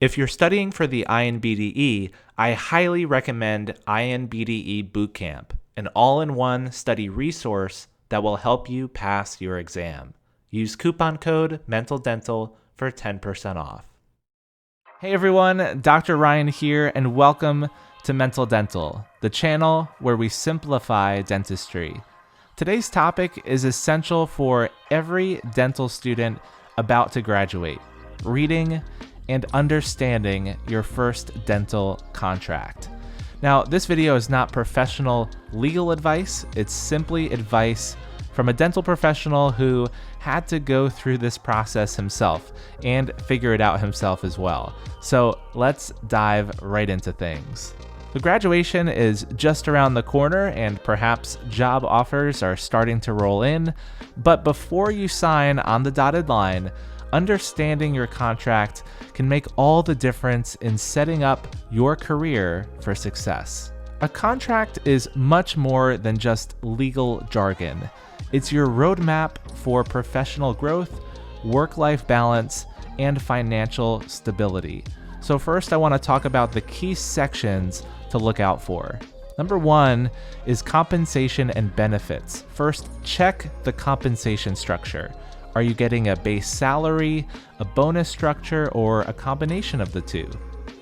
If you're studying for the INBDE, I highly recommend INBDE Bootcamp, an all-in-one study resource that will help you pass your exam. Use coupon code MENTALDENTAL for 10% off. Hey everyone, Dr. Ryan here, and welcome to Mental Dental, the channel where we simplify dentistry. Today's topic is essential for every dental student about to graduate: reading and understanding your first dental contract. Now, this video is not professional legal advice. It's simply advice from a dental professional who had to go through this process himself and figure it out himself as well. So let's dive right into things. The graduation is just around the corner and perhaps job offers are starting to roll in, but before you sign on the dotted line, understanding your contract can make all the difference in setting up your career for success. A contract is much more than just legal jargon. It's your roadmap for professional growth, work-life balance, and financial stability. So first, I want to talk about the key sections to look out for. Number one is compensation and benefits. First, check the compensation structure. Are you getting a base salary, a bonus structure, or a combination of the two?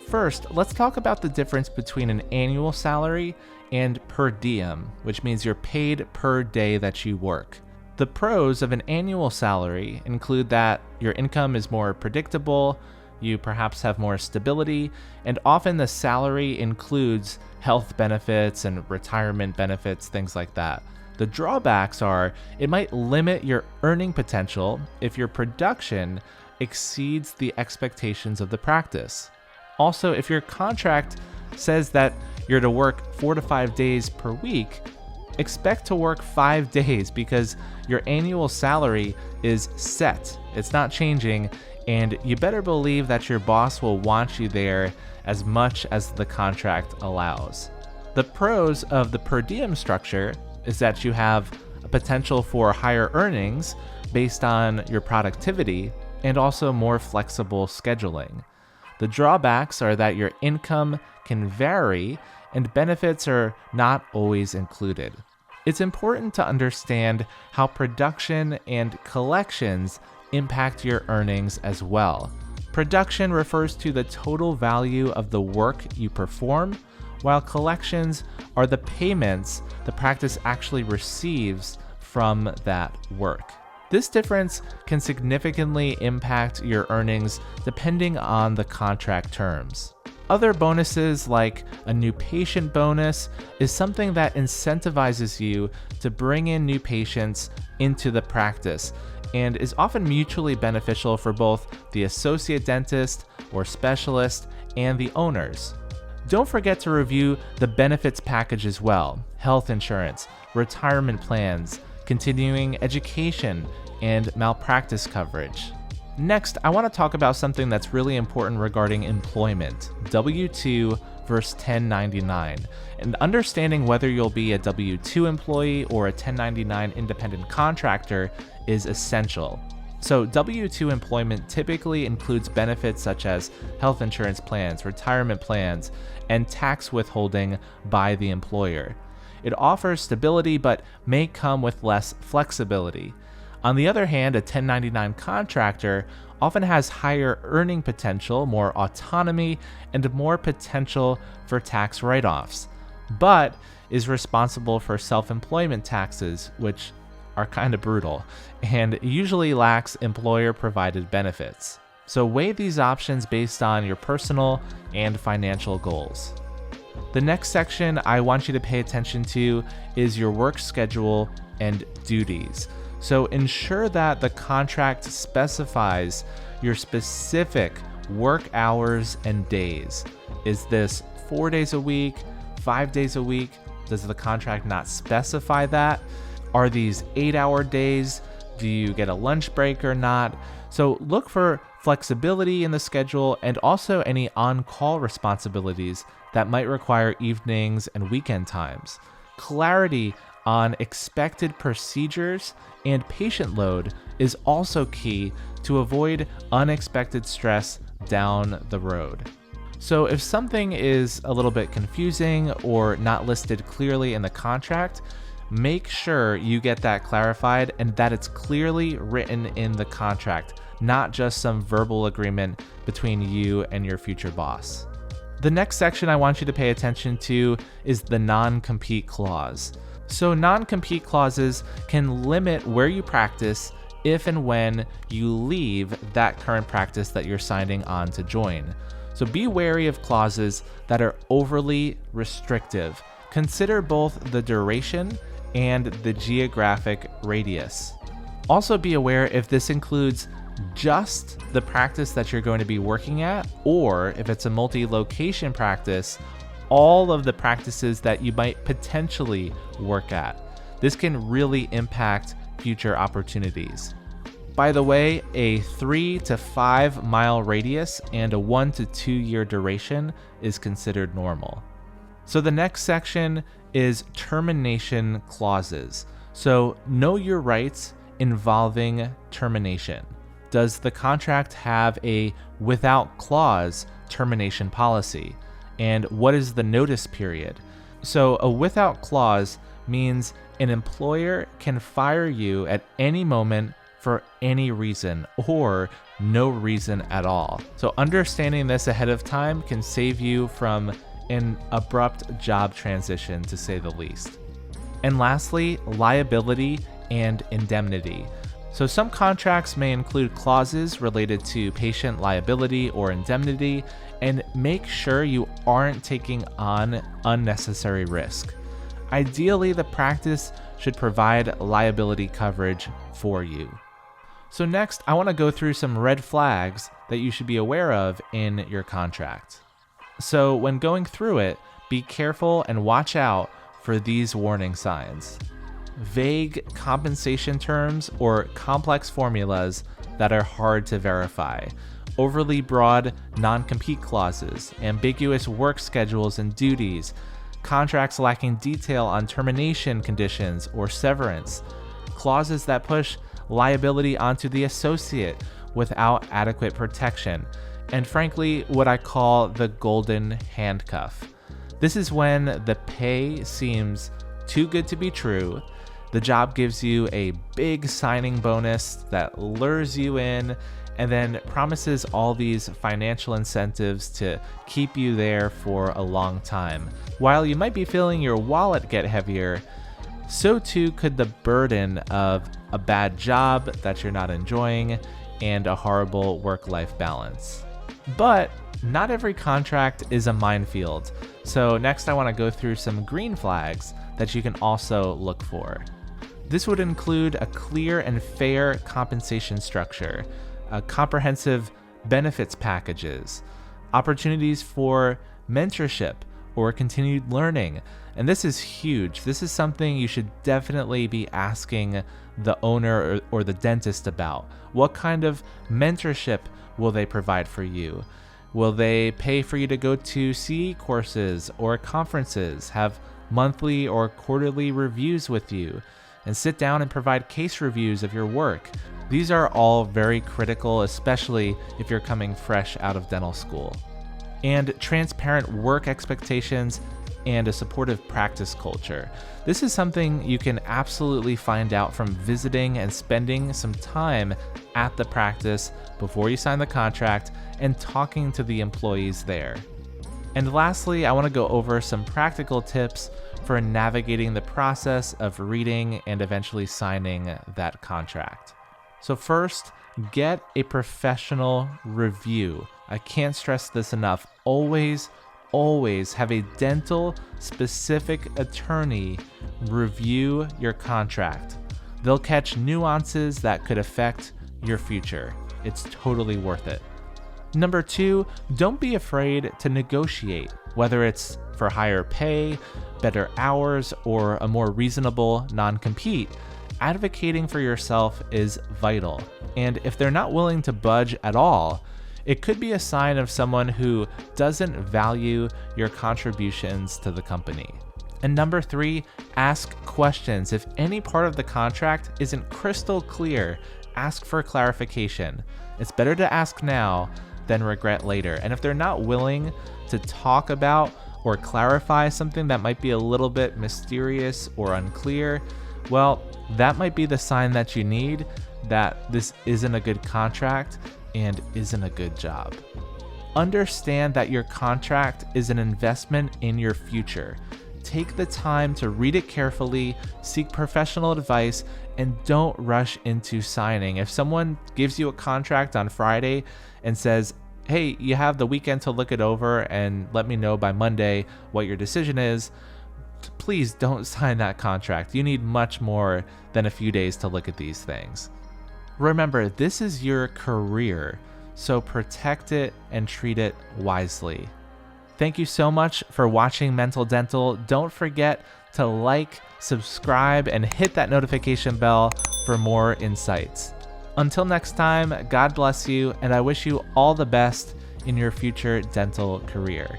First, let's talk about the difference between an annual salary and per diem, which means you're paid per day that you work. The pros of an annual salary include that your income is more predictable, you perhaps have more stability, and often the salary includes health benefits and retirement benefits, things like that. The drawbacks are it might limit your earning potential if your production exceeds the expectations of the practice. Also, if your contract says that you're to work 4 to 5 days per week, expect to work 5 days because your annual salary is set. It's not changing, and you better believe that your boss will want you there as much as the contract allows. The pros of the per diem structure is that you have a potential for higher earnings based on your productivity and also more flexible scheduling. The drawbacks are that your income can vary and benefits are not always included. It's important to understand how production and collections impact your earnings as well. Production refers to the total value of the work you perform, while collections are the payments the practice actually receives from that work. This difference can significantly impact your earnings depending on the contract terms. Other bonuses, like a new patient bonus, is something that incentivizes you to bring in new patients into the practice and is often mutually beneficial for both the associate dentist or specialist and the owners. Don't forget to review the benefits package as well: health insurance, retirement plans, continuing education, and malpractice coverage. Next, I want to talk about something that's really important regarding employment: W-2 versus 1099, and understanding whether you'll be a W-2 employee or a 1099 independent contractor is essential. So W-2 employment typically includes benefits such as health insurance plans, retirement plans, and tax withholding by the employer. It offers stability but may come with less flexibility. On the other hand, a 1099 contractor often has higher earning potential, more autonomy, and more potential for tax write-offs, but is responsible for self-employment taxes, which are kind of brutal, and usually lacks employer-provided benefits. So weigh these options based on your personal and financial goals. The next section I want you to pay attention to is your work schedule and duties. So ensure that the contract specifies your specific work hours and days. Is this 4 days a week, 5 days a week? Does the contract not specify that? Are these 8-hour days? Do you get a lunch break or not? So look for flexibility in the schedule and also any on-call responsibilities that might require evenings and weekend times. Clarity on expected procedures and patient load is also key to avoid unexpected stress down the road. So if something is a little bit confusing or not listed clearly in the contract, make sure you get that clarified and that it's clearly written in the contract, not just some verbal agreement between you and your future boss. The next section I want you to pay attention to is the non-compete clause. So non-compete clauses can limit where you practice if and when you leave that current practice that you're signing on to join. So be wary of clauses that are overly restrictive. Consider both the duration and the geographic radius. Also be aware if this includes just the practice that you're going to be working at, or if it's a multi-location practice, all of the practices that you might potentially work at. This can really impact future opportunities. By the way, a 3 to 5 mile radius and a 1 to 2 year duration is considered normal. So the next section is termination clauses. So know your rights involving termination. Does the contract have a without clause termination policy? And what is the notice period? So a without clause means an employer can fire you at any moment for any reason or no reason at all. So understanding this ahead of time can save you from an abrupt job transition, to say the least. And lastly, liability and indemnity. So some contracts may include clauses related to patient liability or indemnity, and make sure you aren't taking on unnecessary risk. Ideally, the practice should provide liability coverage for you. So next, I want to go through some red flags that you should be aware of in your contract. So when going through it, be careful and watch out for these warning signs. Vague compensation terms or complex formulas that are hard to verify. Overly broad non-compete clauses, ambiguous work schedules and duties, contracts lacking detail on termination conditions or severance, clauses that push liability onto the associate without adequate protection, and frankly, what I call the golden handcuff. This is when the pay seems too good to be true, the job gives you a big signing bonus that lures you in, and then promises all these financial incentives to keep you there for a long time. While you might be feeling your wallet get heavier, so too could the burden of a bad job that you're not enjoying and a horrible work-life balance. But not every contract is a minefield. So next I want to go through some green flags that you can also look for. This would include a clear and fair compensation structure, comprehensive benefits packages, opportunities for mentorship or continued learning. And this is huge. This is something you should definitely be asking the owner or the dentist about. What kind of mentorship will they provide for you? Will they pay for you to go to CE courses or conferences, have monthly or quarterly reviews with you, and sit down and provide case reviews of your work? These are all very critical, especially if you're coming fresh out of dental school. And transparent work expectations and a supportive practice culture. This is something you can absolutely find out from visiting and spending some time at the practice before you sign the contract and talking to the employees there. And lastly, I want to go over some practical tips for navigating the process of reading and eventually signing that contract. So first, get a professional review. I can't stress this enough. Always have a dental specific attorney review your contract. They'll catch nuances that could affect your future. It's totally worth it. Number 2, don't be afraid to negotiate, whether it's for higher pay, better hours, or a more reasonable non-compete. Advocating for yourself is vital. And if they're not willing to budge at all, it could be a sign of someone who doesn't value your contributions to the company. And number 3, ask questions. If any part of the contract isn't crystal clear, ask for clarification. It's better to ask now than regret later. And if they're not willing to talk about or clarify something that might be a little bit mysterious or unclear, well, that might be the sign that you need that this isn't a good contract and isn't a good job. Understand that your contract is an investment in your future. Take the time to read it carefully, seek professional advice, and don't rush into signing. If someone gives you a contract on Friday and says, hey, you have the weekend to look it over and let me know by Monday what your decision is, please don't sign that contract. You need much more than a few days to look at these things. Remember, this is your career, so protect it and treat it wisely. Thank you so much for watching Mental Dental. Don't forget to like, subscribe, and hit that notification bell for more insights. Until next time, God bless you, and I wish you all the best in your future dental career.